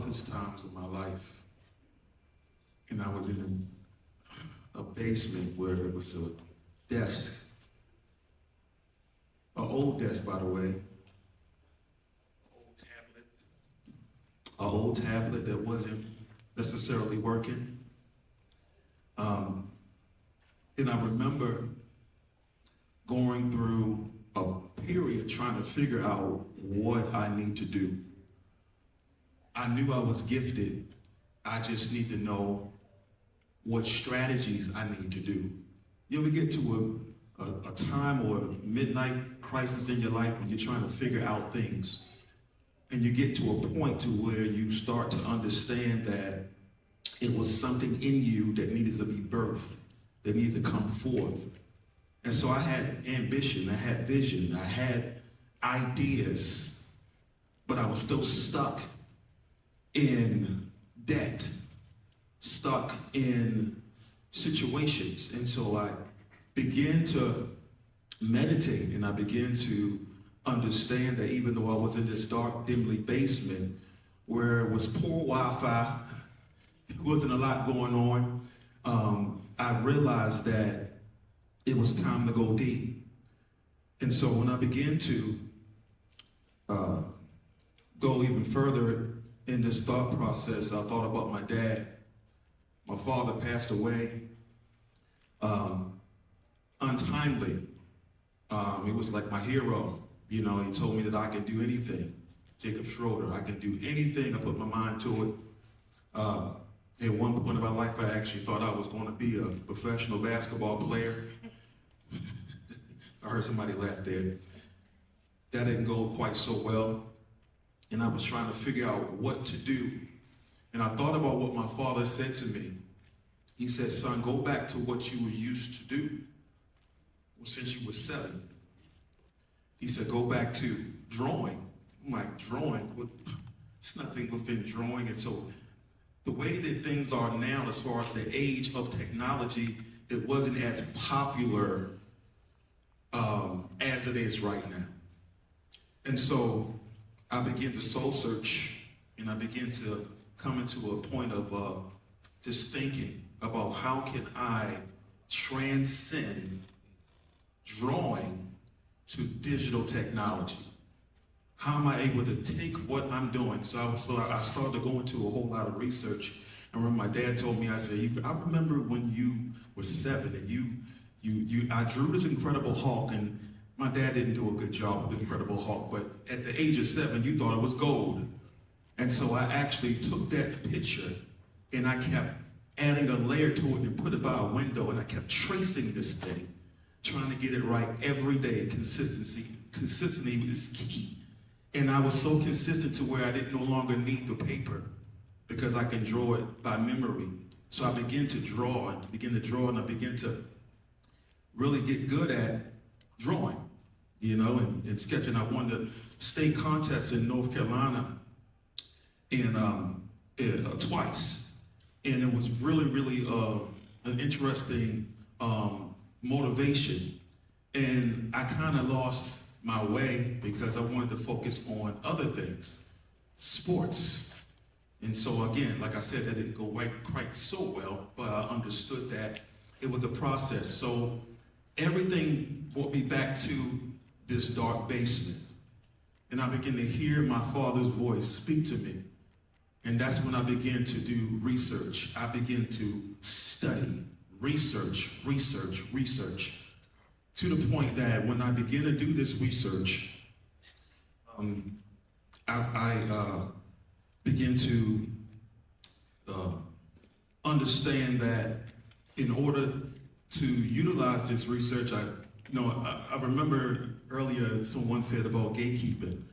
toughest times of my life. And I was in a basement where there was a desk, an old desk, by the way, an old tablet that wasn't necessarily working. And I remember going through a period trying to figure out what I need to do. I knew I was gifted. I just need to know what strategies I need to do. You ever get to a time or a midnight crisis in your life when you're trying to figure out things, and you get to a point to where you start to understand that it was something in you that needed to be birthed, that needed to come forth. And so I had ambition, I had vision, I had ideas, but I was still stuck in debt, stuck in situations. And so I began to meditate, and I began to understand that even though I was in this dark, dimly basement where it was poor Wi-Fi, there wasn't a lot going on, I realized that it was time to go deep. And so when I began to go even further in this thought process, I thought about my dad. My father passed away untimely. He was like my hero. You know, he told me that I could do anything. Jacob Schroeder, I can do anything. I put my mind to it. At one point in my life, I actually thought I was going to be a professional basketball player. I heard somebody laugh there. That didn't go quite so well. And I was trying to figure out what to do. And I thought about what my father said to me. He said, son, go back to what you were used to do since you were 7. He said, go back to drawing. I'm like, drawing? It's nothing within drawing. And so the way that things are now, as far as the age of technology, it wasn't as popular as it is right now. And so I began to soul search, and I began to come into a point of just thinking about how can I transcend drawing to digital technology. How am I able to take what I'm doing? So I started to go into a whole lot of research. And when my dad told me, I said, I remember when you were 7 and I drew this Incredible Hulk, and my dad didn't do a good job with the Incredible Hulk, but at the age of 7, you thought it was gold. And so I actually took that picture and I kept adding a layer to it and put it by a window, and I kept tracing this thing, trying to get it right every day. Consistency is key. And I was so consistent to where I didn't no longer need the paper because I can draw it by memory. So I began to draw and I began to really get good at drawing, you know, and sketching. I won the state contest in North Carolina twice. And it was really, really an interesting motivation. And I kind of lost my way because I wanted to focus on other things, sports. And so again, like I said, that didn't go quite so well, but I understood that it was a process. So everything brought me back to this dark basement. And I began to hear my father's voice speak to me. And that's when I began to do research. I began to study, research, to the point that when I began to do this research, I began to understand that in order to utilize this research, I remember earlier someone said about gatekeeping.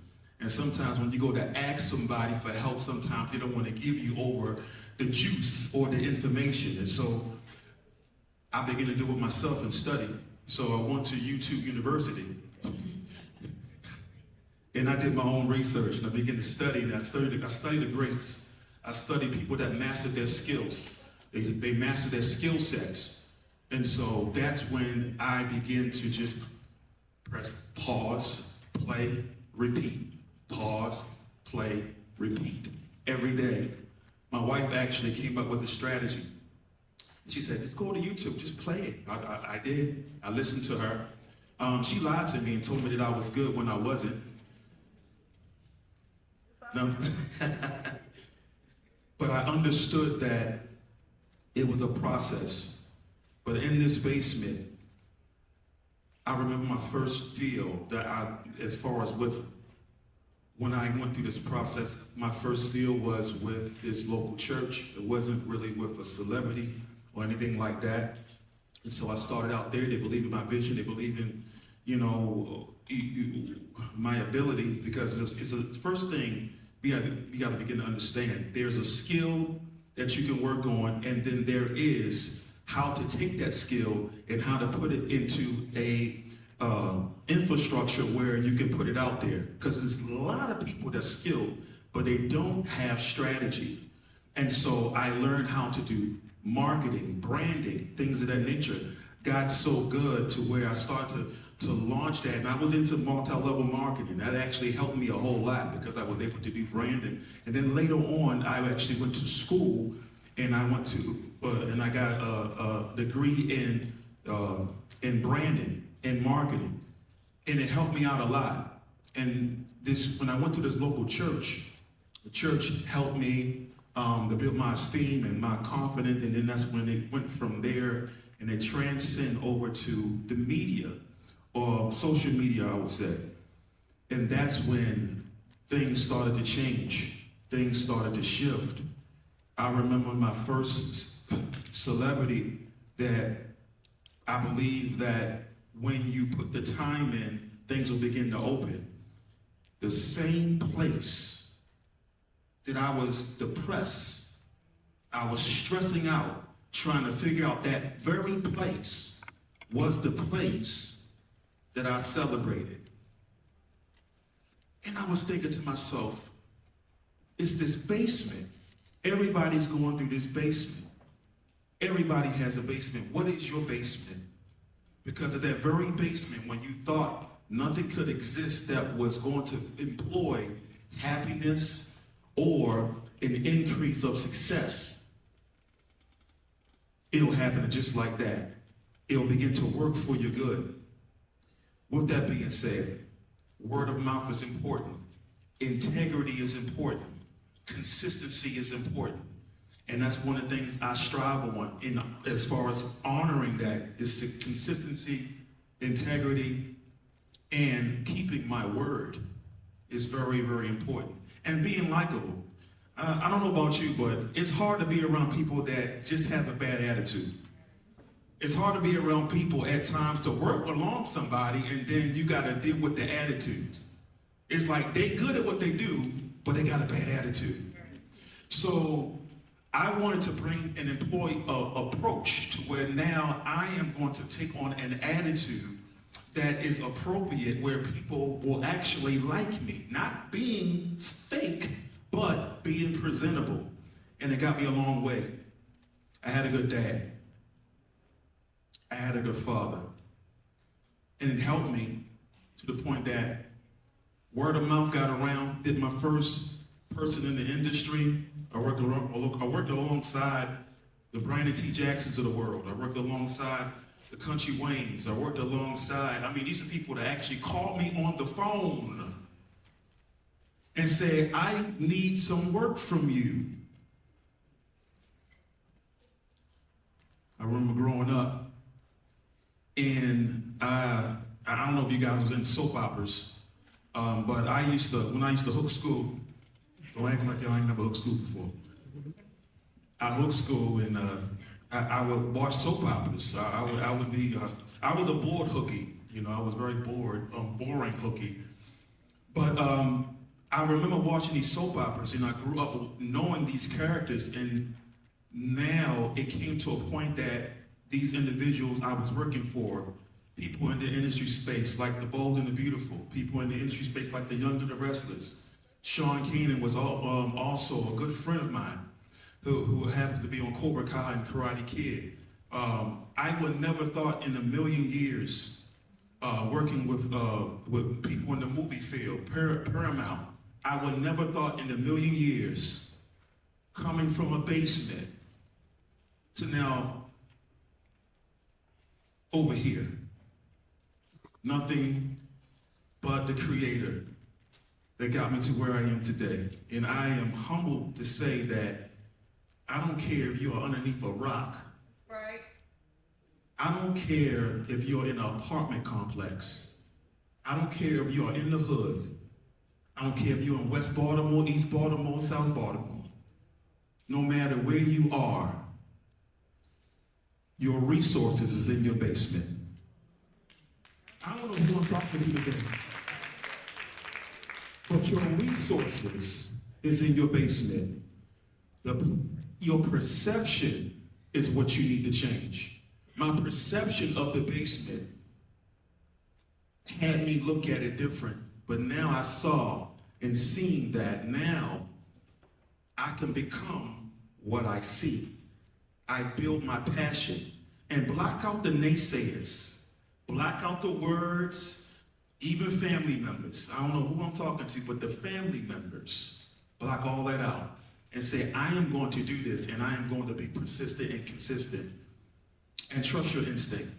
And sometimes when you go to ask somebody for help, sometimes they don't want to give you over the juice or the information. And so I began to do it myself and study. So I went to YouTube University. And I did my own research, and I began to study, and I studied the greats. I studied people that mastered their skills. They mastered their skill sets. And so that's when I began to just press pause, play, repeat. Pause, play, repeat. every day. My wife actually came up with a strategy. She said, just go to YouTube, just play it. I did. I listened to her. She lied to me and told me that I was good when I wasn't. No. But I understood that it was a process. But in this basement, I remember my first deal that as far as when I went through this process, my first deal was with this local church. It wasn't really with a celebrity or anything like that. And so I started out there. They believe in my vision. They believe in, my ability, because it's the first thing you got to begin to understand. There's a skill that you can work on, and then there is how to take that skill and how to put it into a infrastructure where you can put it out there. Because there's a lot of people that's skilled, but they don't have strategy. And so I learned how to do marketing, branding, things of that nature. Got so good to where I started to launch that, and I was into multi-level marketing. That actually helped me a whole lot because I was able to do branding. And then later on, I actually went to school, and I went to and I got a degree in branding and marketing, and it helped me out a lot. And when I went to this local church, the church helped me to build my esteem and my confidence, and then that's when it went from there, and it transcended over to the media, or social media, I would say. And that's when things started to change. Things started to shift. I remember my first celebrity that I believe that when you put the time in, things will begin to open. The same place that I was depressed, I was stressing out, trying to figure out, that very place was the place that I celebrated. And I was thinking to myself, it's this basement. Everybody's going through this basement. Everybody has a basement. What is your basement? Because of that very basement, when you thought nothing could exist that was going to employ happiness or an increase of success, it'll happen just like that. It'll begin to work for your good. With that being said, word of mouth is important. Integrity is important. Consistency is important. And that's one of the things I strive on as far as honoring that is consistency, integrity, and keeping my word is very, very important. And being likable. I don't know about you, but it's hard to be around people that just have a bad attitude. It's hard to be around people at times to work along somebody, and then you got to deal with the attitudes. It's like they good at what they do, but they got a bad attitude. So I wanted to bring an employee approach to where now I am going to take on an attitude that is appropriate, where people will actually like me, not being fake, but being presentable. And it got me a long way. I had a good dad. I had a good father. And it helped me to the point that word of mouth got around. Did my first person in the industry. I worked alongside the Brandon T. Jacksons of the world. I worked alongside the Country Waynes. I worked alongside, these are people that actually called me on the phone and said, I need some work from you. I remember growing up, and I don't know if you guys was in soap operas, but when I used to hook school, don't act like y'all ain't never hooked school before. I hooked school, and I would watch soap operas. I was a bored hooky, I was very bored, boring hooky. But I remember watching these soap operas, and I grew up knowing these characters, and now it came to a point that these individuals I was working for, people in the industry space like the Bold and the Beautiful, people in the industry space like the Young and the Restless. Sean Keenan was also a good friend of mine who happens to be on Cobra Kai and Karate Kid. I would never thought in a million years working with people in the movie field, Paramount, I would never thought in a million years coming from a basement to now over here. Nothing but the Creator that got me to where I am today. And I am humbled to say that I don't care if you are underneath a rock. Right. I don't care if you're in an apartment complex. I don't care if you're in the hood. I don't care if you're in West Baltimore, East Baltimore, South Baltimore. No matter where you are, your resources is in your basement. I don't know who I'm talking to today, but your resources is in your basement. Your perception is what you need to change. My perception of the basement had me look at it different, but now I saw and seen that now I can become what I see. I build my passion and block out the naysayers, block out the words, even family members. I don't know who I'm talking to, but the family members, block all that out and say, I am going to do this and I am going to be persistent and consistent and trust your instinct.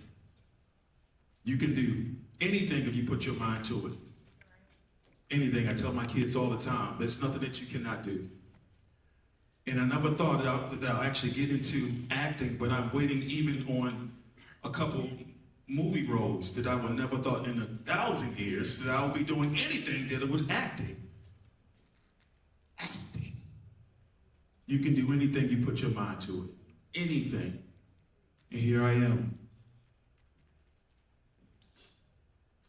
You can do anything if you put your mind to it. Anything. I tell my kids all the time, there's nothing that you cannot do. And I never thought that I'll actually get into acting, but I'm waiting even on a couple movie roles that I would never thought in 1,000 years that I would be doing anything that would acting. Acting. You can do anything you put your mind to it. Anything. And here I am.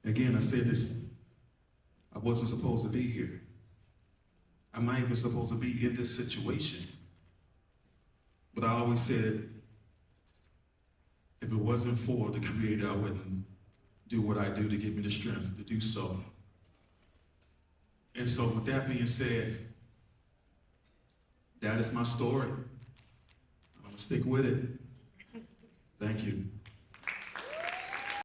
Again, I said this, I wasn't supposed to be here. I'm not even supposed to be in this situation. But I always said, if it wasn't for the Creator, I wouldn't do what I do to give me the strength to do so. And so with that being said, that is my story. I'm gonna stick with it. Thank you.